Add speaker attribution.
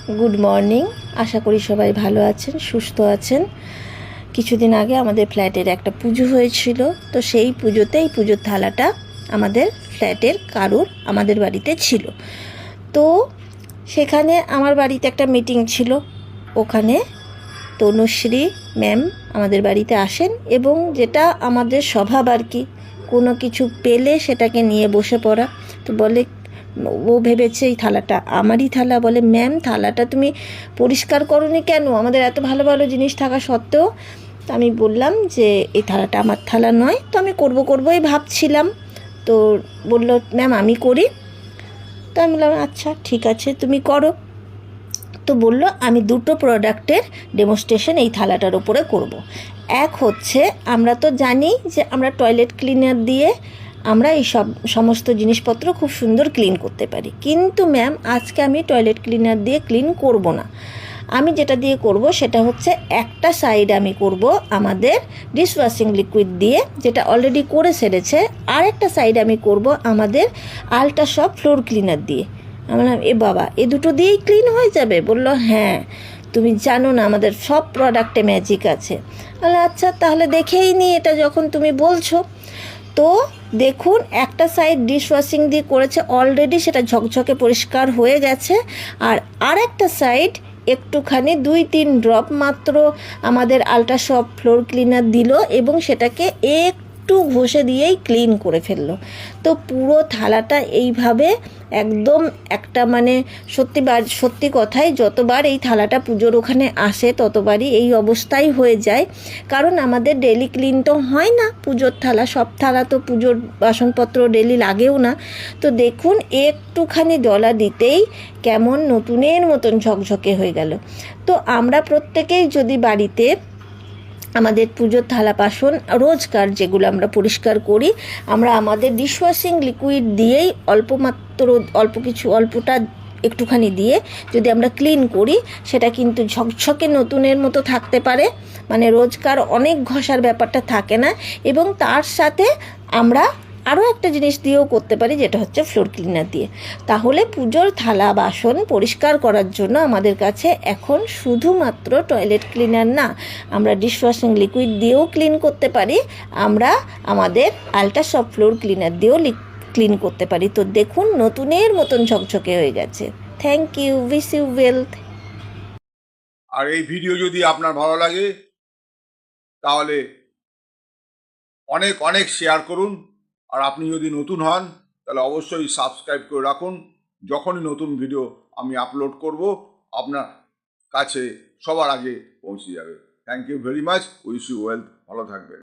Speaker 1: Good morning. আশা করি সবাই ভালো আছেন, সুস্থ আছেন। কিছুদিন আগে আমাদের ফ্ল্যাটের একটা পুজো হয়েছিল, তো সেই পুজোতে এই পুজোর থালাটা আমাদের ফ্ল্যাটের কারুর আমাদের বাড়িতে ছিল। তো সেখানে আমার বাড়িতে একটা মিটিং ছিল, ওখানে তনুশ্রী ম্যাম আমাদের বাড়িতে আসেন এবং যেটা আমাদের স্বভাব আর কি, কোনো কিছু পেলে সেটাকে নিয়ে বসে পড়া। তো বলে, ও ভেবেছে এই থালাটা আমারই থালা, বলে ম্যাম থালাটা তুমি পরিষ্কার করোনি কেন, আমাদের এত ভালো ভালো জিনিস থাকা সত্ত্বেও। তো আমি বললাম যে এই থালাটা আমার থালা নয়, তো আমি করবোই ভাবছিলাম। তো বলল ম্যাম আমি করি। তো আমি বললাম আচ্ছা ঠিক আছে তুমি করো। তো বলল আমি দুটো প্রোডাক্টের ডেমনস্ট্রেশন এই থালাটার উপরে করব। এক হচ্ছে, আমরা তো জানি যে আমরা টয়লেট ক্লিনার দিয়ে আমরা এই সমস্ত জিনিসপত্র খুব সুন্দর ক্লিন করতে পারি, কিন্তু ম্যাম আজকে আমি টয়লেট ক্লিনার দিয়ে ক্লিন করব না। আমি যেটা দিয়ে করব সেটা হচ্ছে একটা সাইড আমি করব আমাদের ডিশওয়াশিং লিকুইড দিয়ে, যেটা অলরেডি করে সেরেছে, আর একটা সাইড আমি করব আমাদের আল্ট্রাসফট ফ্লোর ক্লিনার দিয়ে। আমি বললাম এ বাবা, এ দুটো দিয়েই ক্লিন হয়ে যাবে? বলল হ্যাঁ, তুমি জানো না আমাদের সব প্রোডাক্টে ম্যাজিক আছে। বলে আচ্ছা তাহলে দেখেই নি, এটা যখন তুমি বলছো। তো দেখুন, একটা সাইড ডিশওয়াশিং দিয়ে করেছে অলরেডি, সেটা ঝকঝকে পরিষ্কার হয়ে গেছে। আর একটা সাইড একটুখানি 2-3 ড্রপ মাত্র আমাদের আল্ট্রাসফট ফ্লোর ক্লিনার দিল এবং সেটাকে একটু ঘষে দিয়েই ক্লিন করে ফেললো। তো পুরো থালাটা এইভাবে একদম একটা মানে সত্যি কথাই, যতবার এই থালাটা পুজোর ওখানে আসে ততবারই এই অবস্থাই হয়ে যায়। কারণ আমাদের ডেলি ক্লিন তো হয় না পুজোর থালা, সব থালা তো পুজোর বাসনপত্র ডেলি লাগেও না। তো দেখুন একটুখানি ডলা দিতেই কেমন নতুনের মতন ঝকঝকে হয়ে গেল। তো আমরা প্রত্যেকেই যদি বাড়িতে আমাদের পুজোর থালা বাসন রোজকার যেগুলো আমরা পরিষ্কার করি, আমরা আমাদের ডিশওয়াশিং লিকুইড দিয়েই অল্পটা একটুখানি দিয়ে যদি আমরা ক্লিন করি, সেটা কিন্তু ঝকঝকে নতুনের মতো থাকতে পারে। মানে রোজকার অনেক ঘষার ব্যাপারটা থাকে না। এবং তার সাথে আমরা আরও একটা জিনিস দিয়েও করতে পারি, যেটা হচ্ছে ফ্লোর ক্লিনার দিয়ে। তাহলে পুজোর থালা বাসন পরিষ্কার করার জন্য আমাদের কাছে এখন শুধুমাত্র টয়লেট ক্লিনার না, আমরা ডিশওয়াশিং লিকুইড দিয়েও ক্লিন করতে পারি, আমরা আমাদের আল্ট্রাসফট ফ্লোর ক্লিনার দিয়েও ক্লিন করতে পারি। তো দেখুন নতুনের মতন ঝকঝকে হয়ে গেছে। Thank you, wish you wealth.
Speaker 2: আর এই ভিডিও যদি আপনার ভালো লাগে তাহলে অনেক অনেক শেয়ার করুন। আর আপনি যদি নতুন হন তাহলে অবশ্যই সাবস্ক্রাইব করে রাখুন। যখনই নতুন ভিডিও আমি আপলোড করব আপনার কাছে সবার আগে পৌঁছে যাবে। Thank you very much, wish you wealth, ভালো থাকবেন।